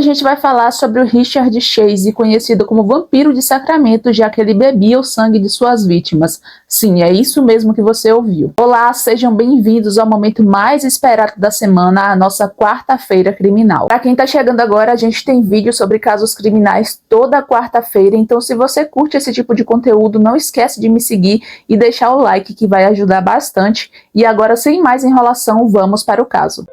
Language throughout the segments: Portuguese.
Hoje a gente vai falar sobre o Richard Chase, conhecido como Vampiro de Sacramento, já que ele bebia o sangue de suas vítimas. Sim, é isso mesmo que você ouviu. Olá, sejam bem-vindos ao momento mais esperado da semana, a nossa quarta-feira criminal. Para quem tá chegando agora, a gente tem vídeo sobre casos criminais toda quarta-feira, então se você curte esse tipo de conteúdo, não esquece de me seguir e deixar o like que vai ajudar bastante. E agora, sem mais enrolação, vamos para o caso.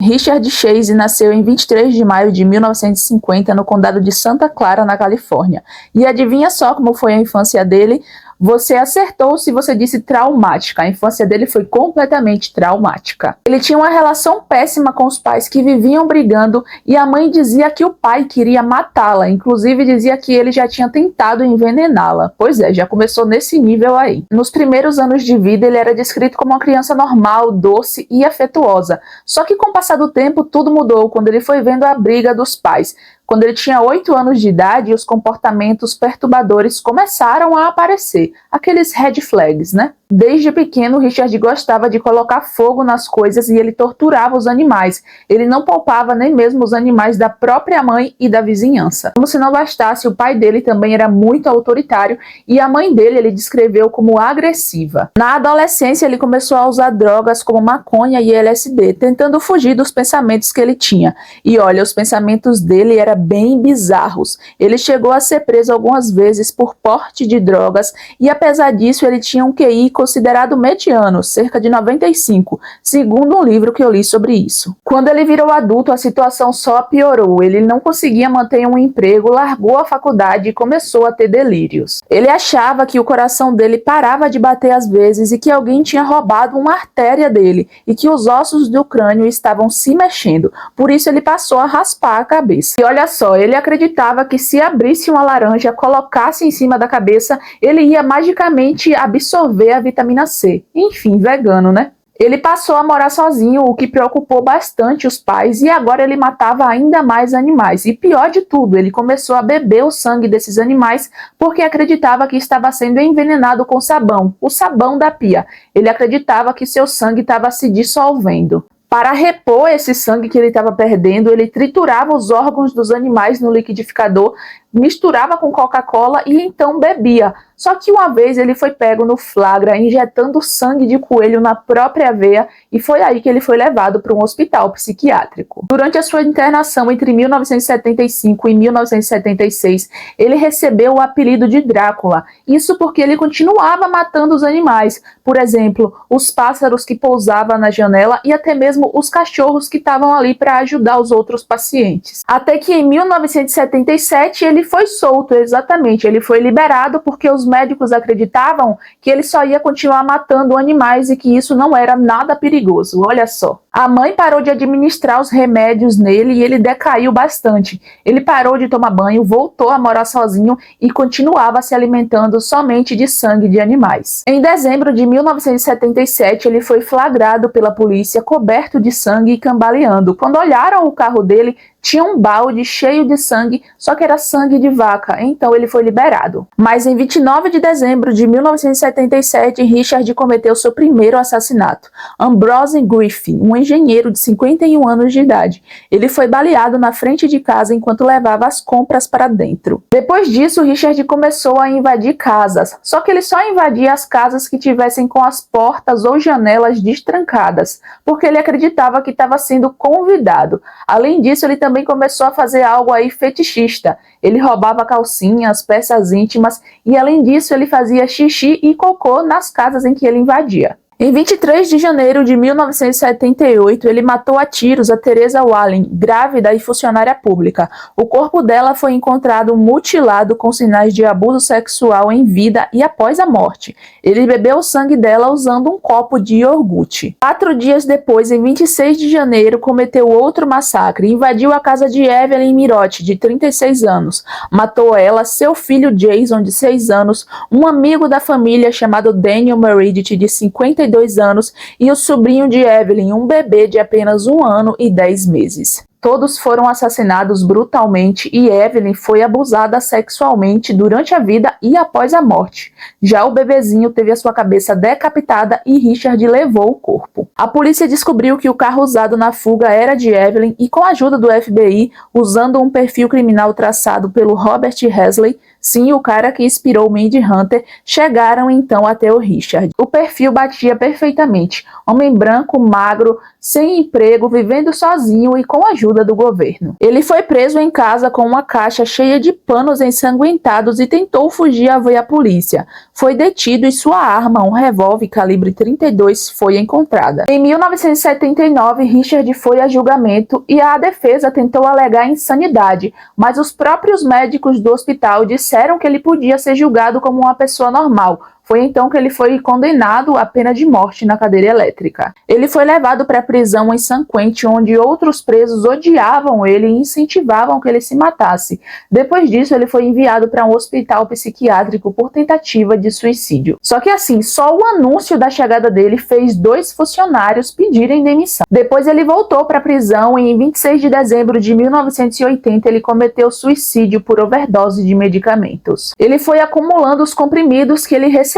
Richard Chase nasceu em 23 de maio de 1950 no condado de Santa Clara, na Califórnia. E adivinha só como foi a infância dele? Você acertou se você disse traumática. A infância dele foi completamente traumática. Ele tinha uma relação péssima com os pais que viviam brigando e a mãe dizia que o pai queria matá-la. Inclusive dizia que ele já tinha tentado envenená-la. Pois é, já começou nesse nível aí. Nos primeiros anos de vida ele era descrito como uma criança normal, doce e afetuosa. Só que com o passar do tempo tudo mudou quando ele foi vendo a briga dos pais. Quando ele tinha 8 anos de idade, os comportamentos perturbadores começaram a aparecer. Aqueles red flags, né? Desde pequeno, Richard gostava de colocar fogo nas coisas e ele torturava os animais. Ele não poupava nem mesmo os animais da própria mãe e da vizinhança. Como se não bastasse, o pai dele também era muito autoritário e a mãe dele ele descreveu como agressiva. Na adolescência, ele começou a usar drogas como maconha e LSD, tentando fugir dos pensamentos que ele tinha. E olha, os pensamentos dele eram bem bizarros. Ele chegou a ser preso algumas vezes por porte de drogas e apesar disso ele tinha um QI considerado mediano, cerca de 95, segundo um livro que eu li sobre isso. Quando ele virou adulto, a situação só piorou. Ele não conseguia manter um emprego, largou a faculdade e começou a ter delírios. Ele achava que o coração dele parava de bater às vezes e que alguém tinha roubado uma artéria dele e que os ossos do crânio estavam se mexendo. Por isso ele passou a raspar a cabeça. E olha só, ele acreditava que se abrisse uma laranja, colocasse em cima da cabeça, ele ia magicamente absorver a vitamina C. Enfim, vegano, né? Ele passou a morar sozinho, o que preocupou bastante os pais, e agora ele matava ainda mais animais. E pior de tudo, ele começou a beber o sangue desses animais porque acreditava que estava sendo envenenado com sabão, o sabão da pia. Ele acreditava que seu sangue estava se dissolvendo. Para repor esse sangue que ele estava perdendo, ele triturava os órgãos dos animais no liquidificador, misturava com Coca-Cola e então bebia. Só que uma vez ele foi pego no flagra injetando sangue de coelho na própria veia e foi aí que ele foi levado para um hospital psiquiátrico. Durante a sua internação entre 1975 e 1976, ele recebeu o apelido de Drácula. Isso porque ele continuava matando os animais, por exemplo, os pássaros que pousavam na janela e até mesmo os cachorros que estavam ali para ajudar os outros pacientes. Até que em 1977 ele foi solto, exatamente, ele foi liberado porque os médicos acreditavam que ele só ia continuar matando animais e que isso não era nada perigoso, olha só. A mãe parou de administrar os remédios nele e ele decaiu bastante. Ele parou de tomar banho, voltou a morar sozinho e continuava se alimentando somente de sangue de animais. Em dezembro de 1977, ele foi flagrado pela polícia coberto de sangue e cambaleando. Quando olharam o carro dele, tinha um balde cheio de sangue, só que era sangue de vaca, então ele foi liberado. Mas em 29 de dezembro de 1977, Richard cometeu seu primeiro assassinato. Ambrose Griffin, um engenheiro de 51 anos de idade. Ele foi baleado na frente de casa enquanto levava as compras para dentro. Depois disso, Richard começou a invadir casas, só que ele só invadia as casas que tivessem com as portas ou janelas destrancadas, porque ele acreditava que estava sendo convidado. Além disso, ele também começou a fazer algo aí fetichista. Ele roubava calcinhas, peças íntimas e além disso ele fazia xixi e cocô nas casas em que ele invadia. Em 23 de janeiro de 1978, ele matou a tiros a Teresa Wallen, grávida e funcionária pública. O corpo dela foi encontrado mutilado com sinais de abuso sexual em vida e após a morte. Ele bebeu o sangue dela usando um copo de iogurte. 4 dias depois, em 26 de janeiro, cometeu outro massacre. Invadiu a casa de Evelyn Mirotti, de 36 anos. Matou ela, seu filho Jason, de 6 anos, um amigo da família chamado Daniel Meredith, de 52 anos, e o sobrinho de Evelyn, um bebê de apenas 1 ano e 10 meses. Todos foram assassinados brutalmente e Evelyn foi abusada sexualmente durante a vida e após a morte. Já o bebezinho teve a sua cabeça decapitada e Richard levou o corpo. A polícia descobriu que o carro usado na fuga era de Evelyn e, com a ajuda do FBI, usando um perfil criminal traçado pelo Robert Hesley, sim, o cara que inspirou Mandy Hunter, chegaram então até o Richard. O perfil batia perfeitamente. Homem branco, magro, sem emprego, vivendo sozinho e com a ajuda do governo. Ele foi preso em casa com uma caixa cheia de panos ensanguentados e tentou fugir ao ver a polícia. Foi detido e sua arma, um revólver calibre 32, foi encontrada. Em 1979, Richard foi a julgamento e a defesa tentou alegar insanidade, mas os próprios médicos do hospital disseram que ele podia ser julgado como uma pessoa normal. Foi então que ele foi condenado à pena de morte na cadeira elétrica. Ele foi levado para a prisão em San Quentin, onde outros presos odiavam ele e incentivavam que ele se matasse. Depois disso, ele foi enviado para um hospital psiquiátrico por tentativa de suicídio. Só que assim, só o anúncio da chegada dele fez 2 funcionários pedirem demissão. Depois ele voltou para a prisão e em 26 de dezembro de 1980 ele cometeu suicídio por overdose de medicamentos. Ele foi acumulando os comprimidos que ele recebia,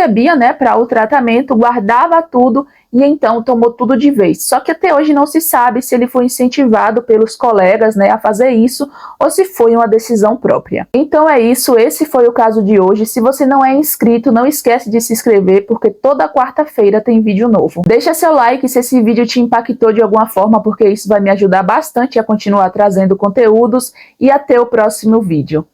para o tratamento, guardava tudo e então tomou tudo de vez. Só que até hoje não se sabe se ele foi incentivado pelos colegas, a fazer isso ou se foi uma decisão própria. Então é isso, esse foi o caso de hoje. Se você não é inscrito, não esquece de se inscrever, porque toda quarta-feira tem vídeo novo. Deixa seu like se esse vídeo te impactou de alguma forma, porque isso vai me ajudar bastante a continuar trazendo conteúdos, e até o próximo vídeo.